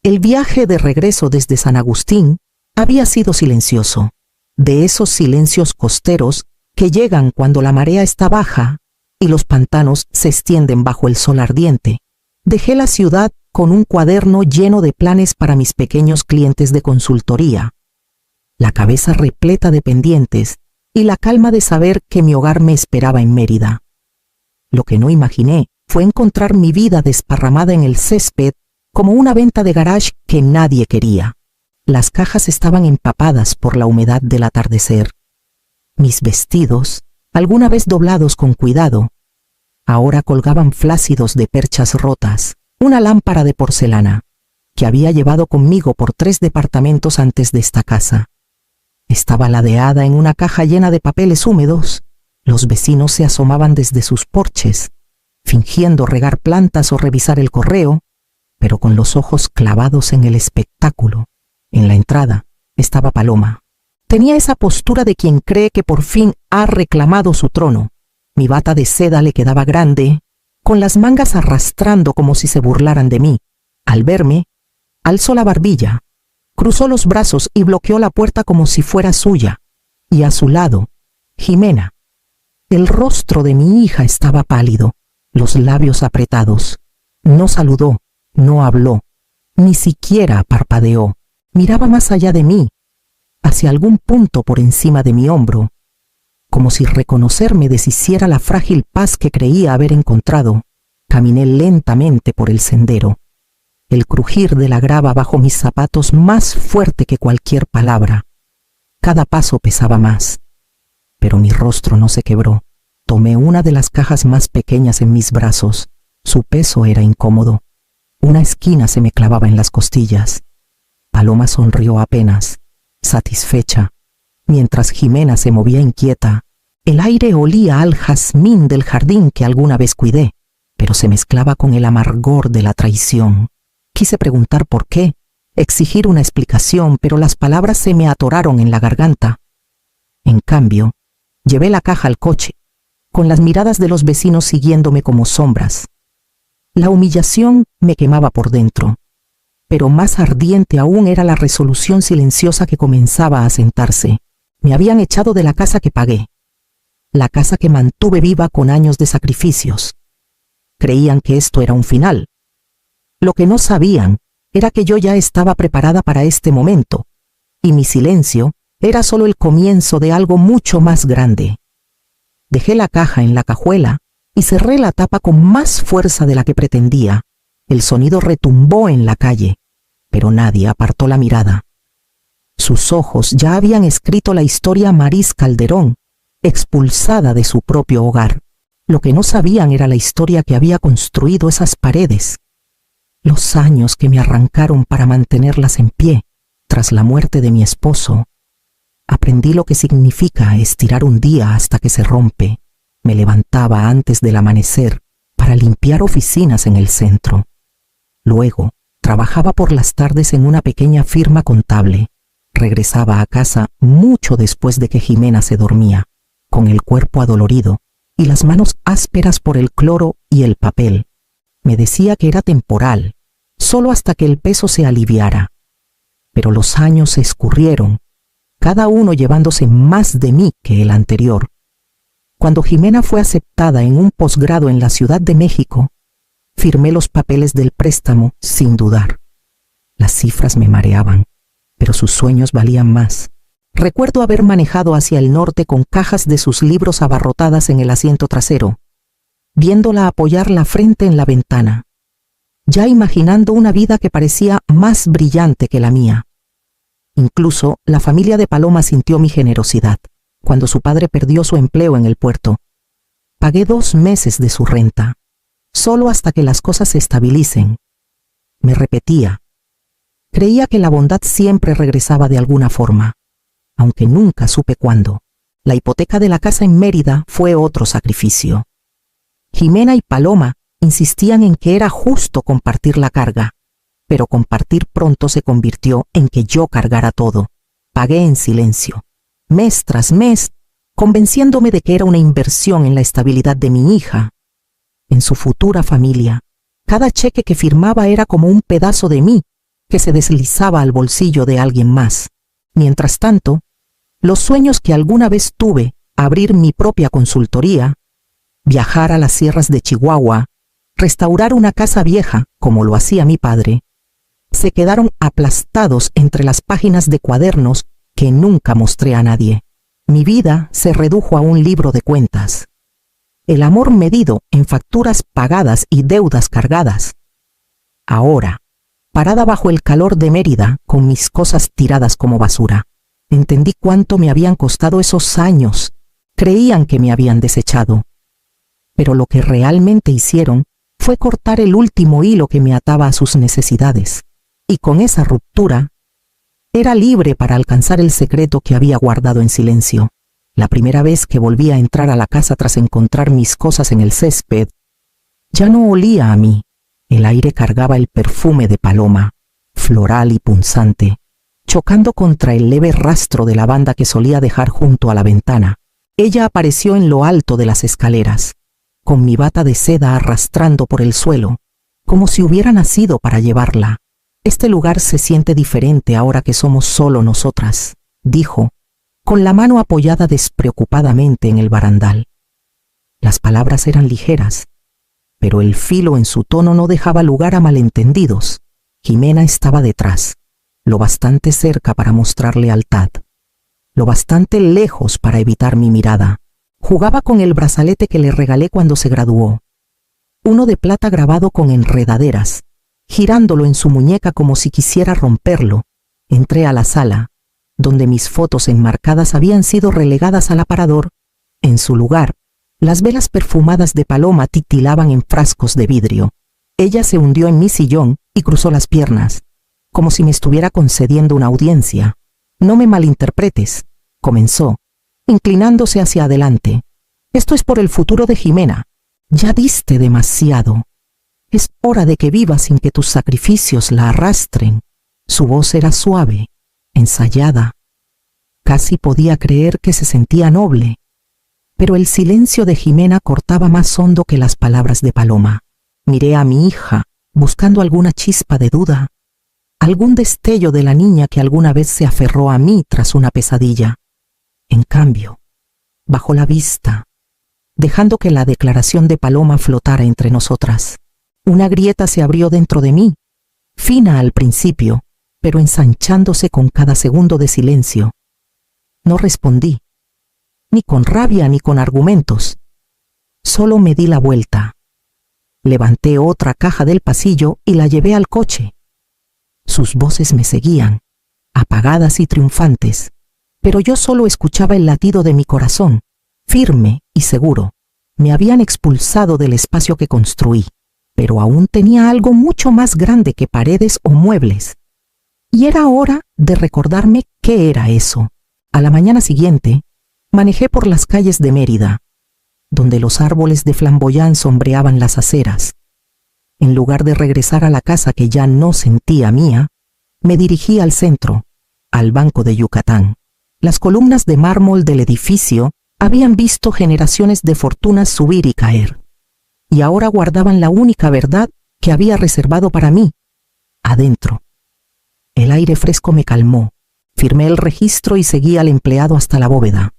El viaje de regreso desde San Agustín había sido silencioso, de esos silencios costeros que llegan cuando la marea está baja y los pantanos se extienden bajo el sol ardiente. Dejé la ciudad con un cuaderno lleno de planes para mis pequeños clientes de consultoría, la cabeza repleta de pendientes y la calma de saber que mi hogar me esperaba en Mérida. Lo que no imaginé fue encontrar mi vida desparramada en el césped como una venta de garage que nadie quería. Las cajas estaban empapadas por la humedad del atardecer. Mis vestidos, alguna vez doblados con cuidado, ahora colgaban flácidos de perchas rotas. Una lámpara de porcelana, que había llevado conmigo por 3 departamentos antes de esta casa. Estaba ladeada en una caja llena de papeles húmedos. Los vecinos se asomaban desde sus porches, fingiendo regar plantas o revisar el correo, pero con los ojos clavados en el espectáculo. En la entrada estaba Paloma. Tenía esa postura de quien cree que por fin ha reclamado su trono. Mi bata de seda le quedaba grande, con las mangas arrastrando como si se burlaran de mí. Al verme, alzó la barbilla, cruzó los brazos y bloqueó la puerta como si fuera suya. Y a su lado, Jimena. El rostro de mi hija estaba pálido, los labios apretados. No saludó, no habló, ni siquiera parpadeó. Miraba más allá de mí, hacia algún punto por encima de mi hombro, como si reconocerme deshiciera la frágil paz que creía haber encontrado. Caminé lentamente por el sendero, el crujir de la grava bajo mis zapatos más fuerte que cualquier palabra. Cada paso pesaba más, pero mi rostro no se quebró. Tomé una de las cajas más pequeñas en mis brazos. Su peso era incómodo. Una esquina se me clavaba en las costillas. Paloma sonrió apenas, satisfecha, mientras Jimena se movía inquieta. El aire olía al jazmín del jardín que alguna vez cuidé, pero se mezclaba con el amargor de la traición. Quise preguntar por qué, exigir una explicación, pero las palabras se me atoraron en la garganta. En cambio, llevé la caja al coche, con las miradas de los vecinos siguiéndome como sombras. La humillación me quemaba por dentro, pero más ardiente aún era la resolución silenciosa que comenzaba a asentarse. Me habían echado de la casa que pagué, la casa que mantuve viva con años de sacrificios. Creían que esto era un final. Lo que no sabían era que yo ya estaba preparada para este momento, y mi silencio era solo el comienzo de algo mucho más grande. Dejé la caja en la cajuela y cerré la tapa con más fuerza de la que pretendía. El sonido retumbó en la calle, pero nadie apartó la mirada. Sus ojos ya habían escrito la historia Maris Calderón, expulsada de su propio hogar. Lo que no sabían era la historia que había construido esas paredes, los años que me arrancaron para mantenerlas en pie tras la muerte de mi esposo. Aprendí lo que significa estirar un día hasta que se rompe. Me levantaba antes del amanecer para limpiar oficinas en el centro. Luego, trabajaba por las tardes en una pequeña firma contable. Regresaba a casa mucho después de que Jimena se dormía, con el cuerpo adolorido y las manos ásperas por el cloro y el papel. Me decía que era temporal, solo hasta que el peso se aliviara. Pero los años se escurrieron, cada uno llevándose más de mí que el anterior. Cuando Jimena fue aceptada en un posgrado en la Ciudad de México, firmé los papeles del préstamo sin dudar. Las cifras me mareaban, pero sus sueños valían más. Recuerdo haber manejado hacia el norte con cajas de sus libros abarrotadas en el asiento trasero, viéndola apoyar la frente en la ventana, ya imaginando una vida que parecía más brillante que la mía. Incluso la familia de Paloma sintió mi generosidad cuando su padre perdió su empleo en el puerto. Pagué 2 meses de su renta, solo hasta que las cosas se estabilicen. Me repetía. Creía que la bondad siempre regresaba de alguna forma, aunque nunca supe cuándo. La hipoteca de la casa en Mérida fue otro sacrificio. Jimena y Paloma insistían en que era justo compartir la carga, pero compartir pronto se convirtió en que yo cargara todo. Pagué en silencio, mes tras mes, convenciéndome de que era una inversión en la estabilidad de mi hija, en su futura familia. Cada cheque que firmaba era como un pedazo de mí, que se deslizaba al bolsillo de alguien más. Mientras tanto, los sueños que alguna vez tuve, abrir mi propia consultoría, viajar a las sierras de Chihuahua, restaurar una casa vieja, como lo hacía mi padre, se quedaron aplastados entre las páginas de cuadernos que nunca mostré a nadie. Mi vida se redujo a un libro de cuentas. El amor medido en facturas pagadas y deudas cargadas. Ahora, parada bajo el calor de Mérida, con mis cosas tiradas como basura, entendí cuánto me habían costado esos años. Creían que me habían desechado. Pero lo que realmente hicieron fue cortar el último hilo que me ataba a sus necesidades. Y con esa ruptura, era libre para alcanzar el secreto que había guardado en silencio. La primera vez que volví a entrar a la casa tras encontrar mis cosas en el césped, ya no olía a mí. El aire cargaba el perfume de paloma, floral y punzante, chocando contra el leve rastro de lavanda que solía dejar junto a la ventana. Ella apareció en lo alto de las escaleras, con mi bata de seda arrastrando por el suelo, como si hubiera nacido para llevarla. Este lugar se siente diferente ahora que somos solo nosotras, dijo, con la mano apoyada despreocupadamente en el barandal. Las palabras eran ligeras, pero el filo en su tono no dejaba lugar a malentendidos. Jimena estaba detrás, lo bastante cerca para mostrar lealtad, lo bastante lejos para evitar mi mirada. Jugaba con el brazalete que le regalé cuando se graduó, uno de plata grabado con enredaderas, girándolo en su muñeca como si quisiera romperlo. Entré a la sala, donde mis fotos enmarcadas habían sido relegadas al aparador. En su lugar, las velas perfumadas de paloma titilaban en frascos de vidrio. Ella se hundió en mi sillón y cruzó las piernas, como si me estuviera concediendo una audiencia. No me malinterpretes, comenzó, inclinándose hacia adelante. Esto es por el futuro de Jimena. Ya diste demasiado. Es hora de que vivas sin que tus sacrificios la arrastren. Su voz era suave, ensayada. Casi podía creer que se sentía noble. Pero el silencio de Jimena cortaba más hondo que las palabras de Paloma. Miré a mi hija, buscando alguna chispa de duda, algún destello de la niña que alguna vez se aferró a mí tras una pesadilla. En cambio, bajó la vista, dejando que la declaración de Paloma flotara entre nosotras. Una grieta se abrió dentro de mí, fina al principio, pero ensanchándose con cada segundo de silencio. No respondí, ni con rabia ni con argumentos. Solo me di la vuelta. Levanté otra caja del pasillo y la llevé al coche. Sus voces me seguían, apagadas y triunfantes, pero yo solo escuchaba el latido de mi corazón, firme y seguro. Me habían expulsado del espacio que construí, pero aún tenía algo mucho más grande que paredes o muebles. Y era hora de recordarme qué era eso. A la mañana siguiente, manejé por las calles de Mérida, donde los árboles de flamboyán sombreaban las aceras. En lugar de regresar a la casa que ya no sentía mía, me dirigí al centro, al Banco de Yucatán. Las columnas de mármol del edificio habían visto generaciones de fortunas subir y caer, y ahora guardaban la única verdad que había reservado para mí, adentro. El aire fresco me calmó, firmé el registro y seguí al empleado hasta la bóveda,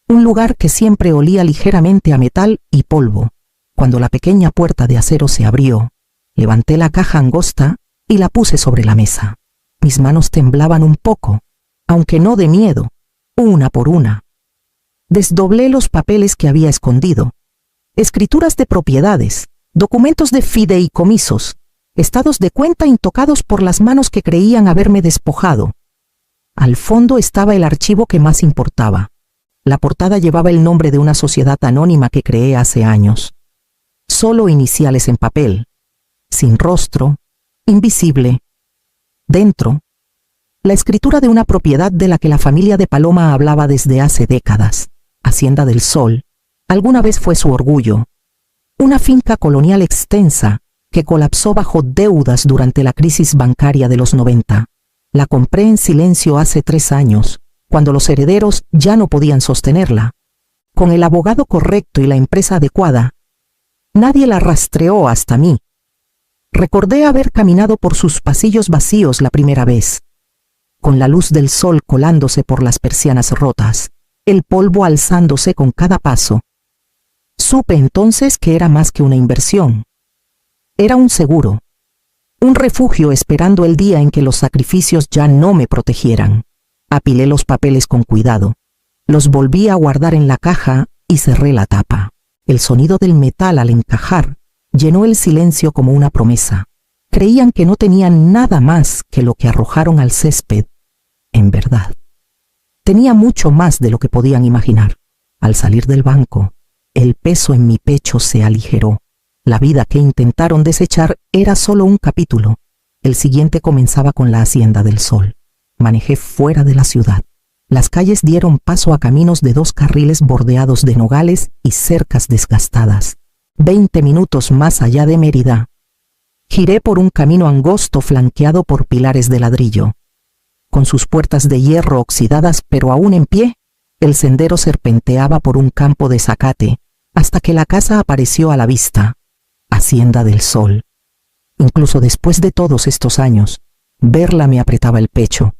un lugar que siempre olía ligeramente a metal y polvo. Cuando la pequeña puerta de acero se abrió, levanté la caja angosta y la puse sobre la mesa. Mis manos temblaban un poco, aunque no de miedo, una por una. Desdoblé los papeles que había escondido. Escrituras de propiedades, documentos de fideicomisos, estados de cuenta intocados por las manos que creían haberme despojado. Al fondo estaba el archivo que más importaba. La portada llevaba el nombre de una sociedad anónima que creé hace años. Solo iniciales en papel, sin rostro, invisible. Dentro, la escritura de una propiedad de la que la familia de Paloma hablaba desde hace décadas. Hacienda del Sol, alguna vez fue su orgullo. Una finca colonial extensa que colapsó bajo deudas durante la crisis bancaria de los 90. La compré en silencio hace 3 años, cuando los herederos ya no podían sostenerla. Con el abogado correcto y la empresa adecuada, nadie la rastreó hasta mí. Recordé haber caminado por sus pasillos vacíos la primera vez, con la luz del sol colándose por las persianas rotas, el polvo alzándose con cada paso. Supe entonces que era más que una inversión. Era un seguro, un refugio esperando el día en que los sacrificios ya no me protegieran. Apilé los papeles con cuidado, los volví a guardar en la caja y cerré la tapa. El sonido del metal al encajar llenó el silencio como una promesa. Creían que no tenían nada más que lo que arrojaron al césped. En verdad, tenía mucho más de lo que podían imaginar. Al salir del banco, el peso en mi pecho se aligeró. La vida que intentaron desechar era solo un capítulo. El siguiente comenzaba con la Hacienda del Sol. Manejé fuera de la ciudad. Las calles dieron paso a caminos de 2 carriles bordeados de nogales y cercas desgastadas. 20 minutos más allá de Mérida, giré por un camino angosto flanqueado por pilares de ladrillo. Con sus puertas de hierro oxidadas pero aún en pie, el sendero serpenteaba por un campo de zacate hasta que la casa apareció a la vista. Hacienda del Sol. Incluso después de todos estos años, verla me apretaba el pecho.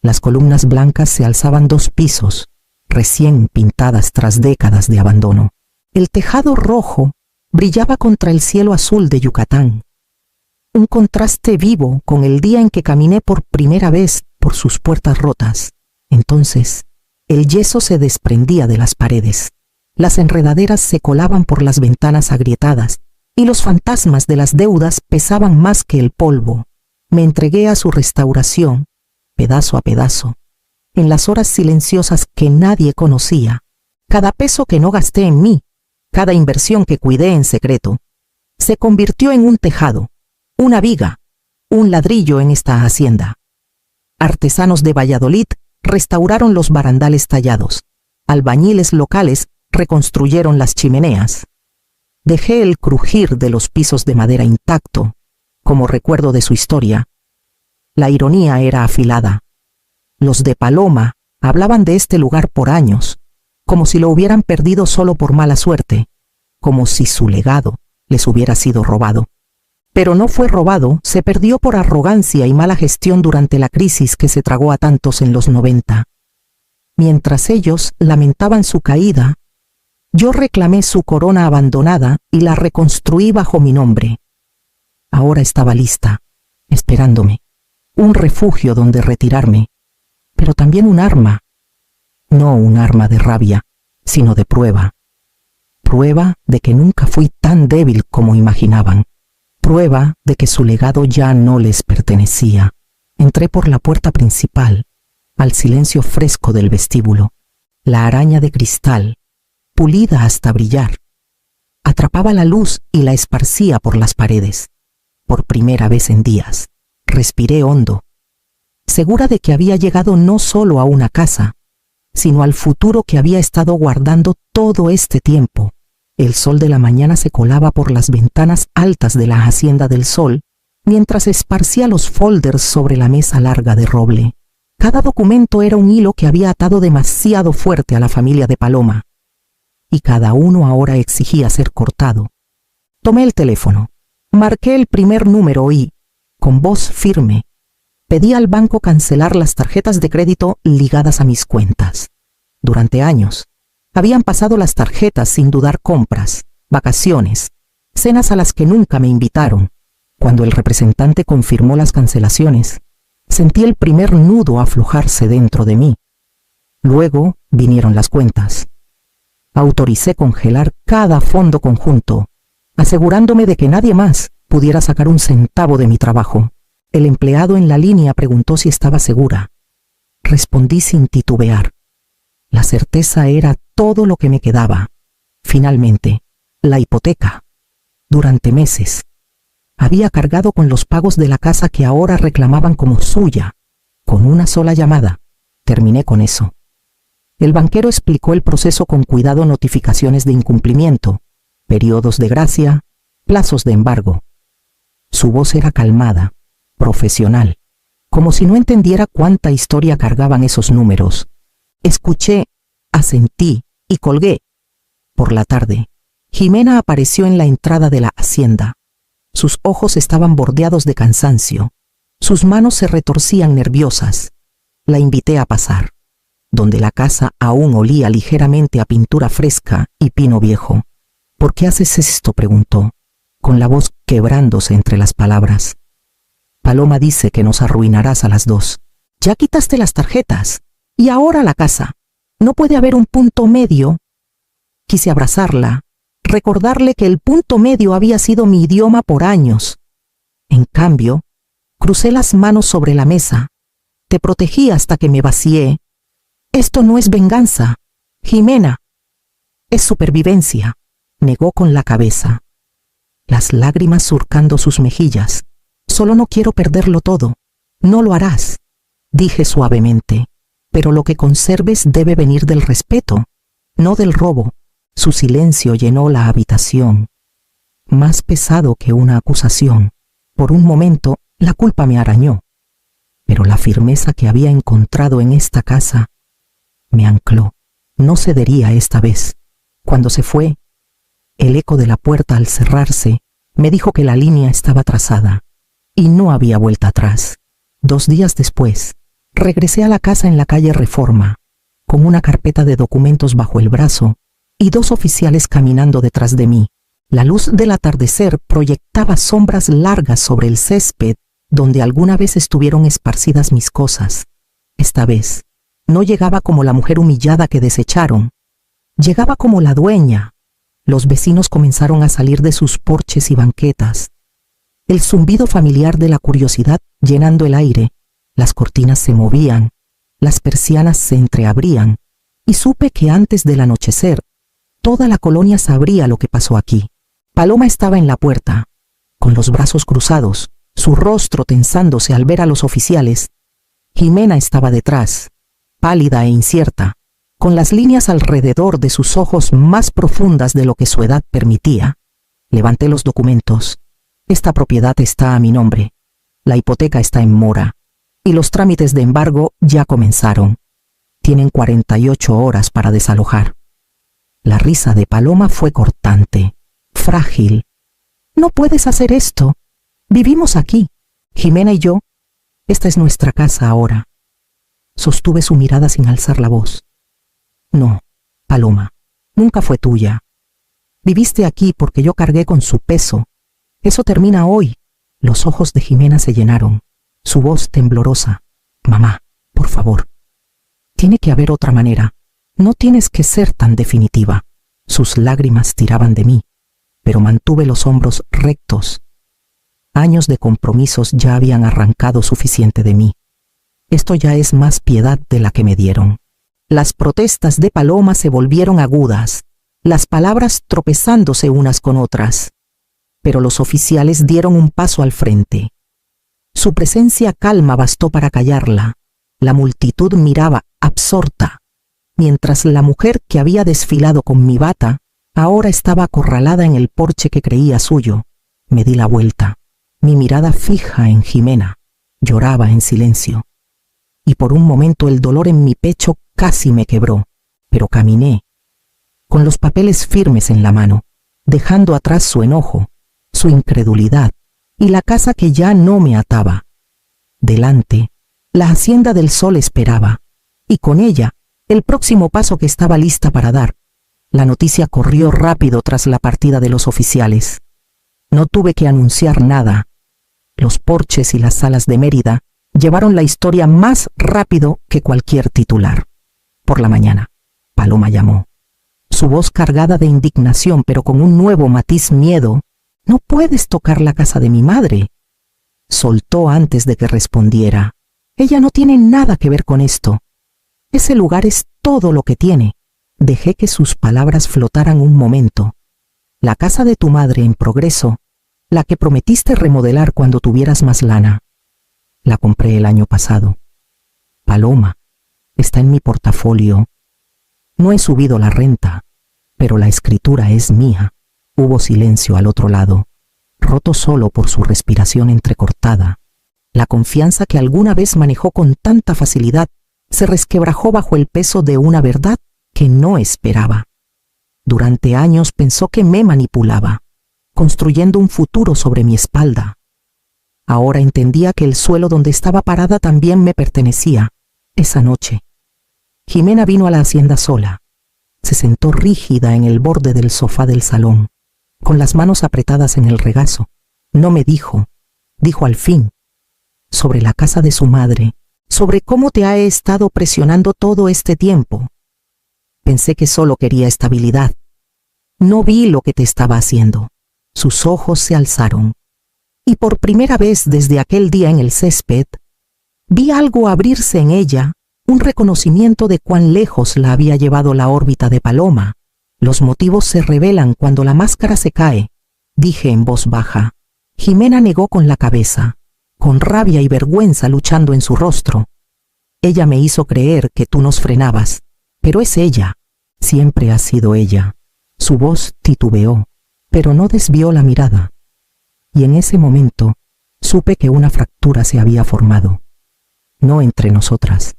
Las columnas blancas se alzaban 2 pisos, recién pintadas tras décadas de abandono. El tejado rojo brillaba contra el cielo azul de Yucatán. Un contraste vivo con el día en que caminé por primera vez por sus puertas rotas. Entonces, el yeso se desprendía de las paredes. Las enredaderas se colaban por las ventanas agrietadas y los fantasmas de las deudas pesaban más que el polvo. Me entregué a su restauración, pedazo a pedazo, en las horas silenciosas que nadie conocía. Cada peso que no gasté en mí, cada inversión que cuidé en secreto, se convirtió en un tejado, una viga, un ladrillo en esta hacienda. Artesanos de Valladolid restauraron los barandales tallados. Albañiles locales reconstruyeron las chimeneas. Dejé el crujir de los pisos de madera intacto, como recuerdo de su historia. La ironía era afilada. Los de Paloma hablaban de este lugar por años, como si lo hubieran perdido solo por mala suerte, como si su legado les hubiera sido robado. Pero no fue robado, se perdió por arrogancia y mala gestión durante la crisis que se tragó a tantos en los 90. Mientras ellos lamentaban su caída, yo reclamé su corona abandonada y la reconstruí bajo mi nombre. Ahora estaba lista, esperándome, un refugio donde retirarme, pero también un arma. No un arma de rabia, sino de prueba. Prueba de que nunca fui tan débil como imaginaban. Prueba de que su legado ya no les pertenecía. Entré por la puerta principal, al silencio fresco del vestíbulo. La araña de cristal, pulida hasta brillar, atrapaba la luz y la esparcía por las paredes. Por primera vez en días, respiré hondo, segura de que había llegado no solo a una casa, sino al futuro que había estado guardando todo este tiempo. El sol de la mañana se colaba por las ventanas altas de la Hacienda del Sol, mientras esparcía los folders sobre la mesa larga de roble. Cada documento era un hilo que había atado demasiado fuerte a la familia de Paloma, y cada uno ahora exigía ser cortado. Tomé el teléfono, marqué el primer número y, con voz firme, pedí al banco cancelar las tarjetas de crédito ligadas a mis cuentas. Durante años, habían pasado las tarjetas sin dudar compras, vacaciones, cenas a las que nunca me invitaron. Cuando el representante confirmó las cancelaciones, sentí el primer nudo aflojarse dentro de mí. Luego vinieron las cuentas. Autoricé congelar cada fondo conjunto, asegurándome de que nadie más pudiera sacar un centavo de mi trabajo. El empleado en la línea preguntó si estaba segura. Respondí sin titubear. La certeza era todo lo que me quedaba. Finalmente, la hipoteca. Durante meses, había cargado con los pagos de la casa que ahora reclamaban como suya. Con una sola llamada, terminé con eso. El banquero explicó el proceso con cuidado: notificaciones de incumplimiento, periodos de gracia, plazos de embargo. Su voz era calmada, profesional, como si no entendiera cuánta historia cargaban esos números. Escuché, asentí y colgué. Por la tarde, Jimena apareció en la entrada de la hacienda. Sus ojos estaban bordeados de cansancio. Sus manos se retorcían nerviosas. La invité a pasar, donde la casa aún olía ligeramente a pintura fresca y pino viejo. «¿Por qué haces esto?», preguntó, con la voz quebrándose entre las palabras. «Paloma dice que nos arruinarás a las dos. Ya quitaste las tarjetas. Y ahora la casa. ¿No puede haber un punto medio?». Quise abrazarla, recordarle que el punto medio había sido mi idioma por años. En cambio, crucé las manos sobre la mesa. «Te protegí hasta que me vacié. Esto no es venganza, Jimena. Es supervivencia», negó con la cabeza, las lágrimas surcando sus mejillas. «Solo no quiero perderlo todo». «No lo harás», dije suavemente, «pero lo que conserves debe venir del respeto, no del robo». Su silencio llenó la habitación, más pesado que una acusación. Por un momento, la culpa me arañó, pero la firmeza que había encontrado en esta casa me ancló. No cedería esta vez. Cuando se fue, el eco de la puerta al cerrarse me dijo que la línea estaba trazada y no había vuelta atrás. 2 días después, regresé a la casa en la calle Reforma, con una carpeta de documentos bajo el brazo y 2 oficiales caminando detrás de mí. La luz del atardecer proyectaba sombras largas sobre el césped donde alguna vez estuvieron esparcidas mis cosas. Esta vez, no llegaba como la mujer humillada que desecharon. Llegaba como la dueña. Los vecinos comenzaron a salir de sus porches y banquetas. El zumbido familiar de la curiosidad llenando el aire. Las cortinas se movían, las persianas se entreabrían, y supe que antes del anochecer, toda la colonia sabría lo que pasó aquí. Paloma estaba en la puerta, con los brazos cruzados, su rostro tensándose al ver a los oficiales. Jimena estaba detrás, pálida e incierta, con las líneas alrededor de sus ojos más profundas de lo que su edad permitía. Levanté los documentos. «Esta propiedad está a mi nombre. La hipoteca está en mora, y los trámites de embargo ya comenzaron. Tienen 48 horas para desalojar». La risa de Paloma fue cortante, frágil. «No puedes hacer esto. Vivimos aquí, Jimena y yo. Esta es nuestra casa ahora». Sostuve su mirada sin alzar la voz. «No, Paloma, nunca fue tuya. Viviste aquí porque yo cargué con su peso. Eso termina hoy». Los ojos de Jimena se llenaron, su voz temblorosa. «Mamá, por favor. Tiene que haber otra manera. No tienes que ser tan definitiva». Sus lágrimas tiraban de mí, pero mantuve los hombros rectos. Años de compromisos ya habían arrancado suficiente de mí. Esto ya es más piedad de la que me dieron. Las protestas de Paloma se volvieron agudas, las palabras tropezándose unas con otras. Pero los oficiales dieron un paso al frente. Su presencia calma bastó para callarla. La multitud miraba absorta, mientras la mujer que había desfilado con mi bata ahora estaba acorralada en el porche que creía suyo. Me di la vuelta, mi mirada fija en Jimena. Lloraba en silencio, y por un momento el dolor en mi pecho casi me quebró, pero caminé, con los papeles firmes en la mano, dejando atrás su enojo, su incredulidad y la casa que ya no me ataba. Delante, la Hacienda del Sol esperaba, y con ella, el próximo paso que estaba lista para dar. La noticia corrió rápido tras la partida de los oficiales. No tuve que anunciar nada. Los porches y las salas de Mérida llevaron la historia más rápido que cualquier titular. Por la mañana, Paloma llamó, su voz cargada de indignación, pero con un nuevo matiz miedo. «No puedes tocar la casa de mi madre», soltó antes de que respondiera. «Ella no tiene nada que ver con esto. Ese lugar es todo lo que tiene». Dejé que sus palabras flotaran un momento. «La casa de tu madre en progreso, la que prometiste remodelar cuando tuvieras más lana. La compré el año pasado. Paloma, está en mi portafolio. No he subido la renta, pero la escritura es mía». Hubo silencio al otro lado, roto solo por su respiración entrecortada. La confianza que alguna vez manejó con tanta facilidad se resquebrajó bajo el peso de una verdad que no esperaba. Durante años pensó que me manipulaba, construyendo un futuro sobre mi espalda. Ahora entendía que el suelo donde estaba parada también me pertenecía. Esa noche, Jimena vino a la hacienda sola. Se sentó rígida en el borde del sofá del salón, con las manos apretadas en el regazo. No me dijo al fin, sobre la casa de su madre, sobre cómo te ha estado presionando todo este tiempo. Pensé que solo quería estabilidad. No vi lo que te estaba haciendo. Sus ojos se alzaron. Y por primera vez desde aquel día en el césped, vi algo abrirse en ella, un reconocimiento de cuán lejos la había llevado la órbita de Paloma. Los motivos se revelan cuando la máscara se cae, dije en voz baja. Jimena negó con la cabeza, con rabia y vergüenza luchando en su rostro. Ella me hizo creer que tú nos frenabas, pero es ella, siempre ha sido ella. Su voz titubeó, pero no desvió la mirada. Y en ese momento supe que una fractura se había formado, no entre nosotras,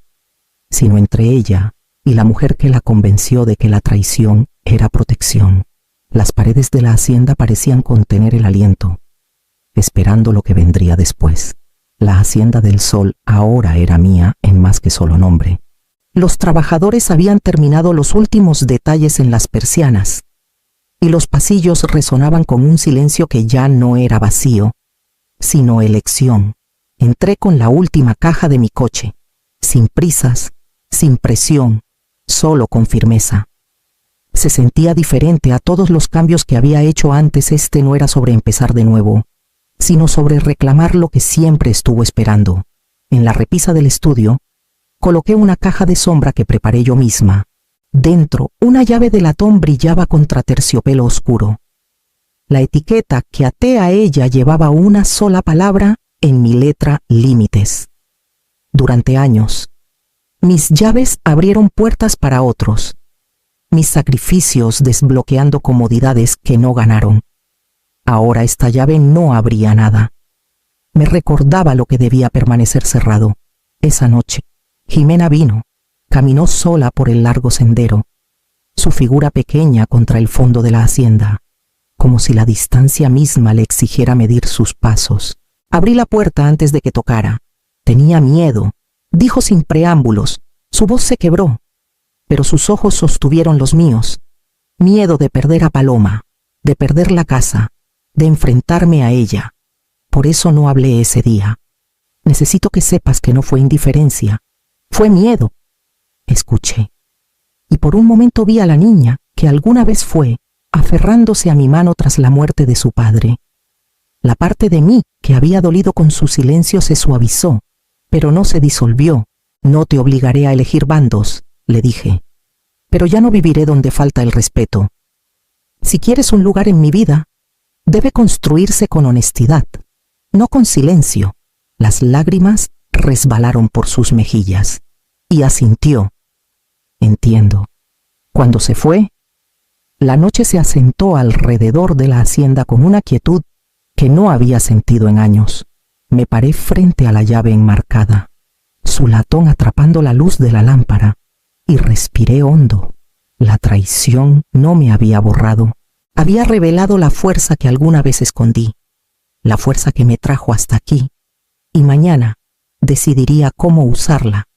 sino entre ella y la mujer que la convenció de que la traición era protección. Las paredes de la hacienda parecían contener el aliento, esperando lo que vendría después. La Hacienda del Sol ahora era mía en más que solo nombre. Los trabajadores habían terminado los últimos detalles en las persianas, y los pasillos resonaban con un silencio que ya no era vacío, sino elección. Entré con la última caja de mi coche, sin prisas, sin presión, solo con firmeza. Se sentía diferente a todos los cambios que había hecho antes. Este no era sobre empezar de nuevo, sino sobre reclamar lo que siempre estuvo esperando. En la repisa del estudio, coloqué una caja de sombra que preparé yo misma. Dentro, una llave de latón brillaba contra terciopelo oscuro. La etiqueta que até a ella llevaba una sola palabra en mi letra: límites. Durante años, mis llaves abrieron puertas para otros, mis sacrificios desbloqueando comodidades que no ganaron. Ahora esta llave no abría nada. Me recordaba lo que debía permanecer cerrado. Esa noche, Jimena vino. Caminó sola por el largo sendero, su figura pequeña contra el fondo de la hacienda, como si la distancia misma le exigiera medir sus pasos. Abrí la puerta antes de que tocara. Tenía miedo, dijo sin preámbulos. Su voz se quebró, pero sus ojos sostuvieron los míos. Miedo de perder a Paloma, de perder la casa, de enfrentarme a ella. Por eso no hablé ese día. Necesito que sepas que no fue indiferencia, fue miedo. Escuché, y por un momento vi a la niña que alguna vez fue, aferrándose a mi mano tras la muerte de su padre. La parte de mí que había dolido con su silencio se suavizó, pero no se disolvió. No te obligaré a elegir bandos, le dije, pero ya no viviré donde falta el respeto. Si quieres un lugar en mi vida, debe construirse con honestidad, no con silencio. Las lágrimas resbalaron por sus mejillas, y asintió. Entiendo. Cuando se fue, la noche se asentó alrededor de la hacienda con una quietud que no había sentido en años. Me paré frente a la llave enmarcada, su latón atrapando la luz de la lámpara, y respiré hondo. La traición no me había borrado. Había revelado la fuerza que alguna vez escondí, la fuerza que me trajo hasta aquí, y mañana decidiría cómo usarla.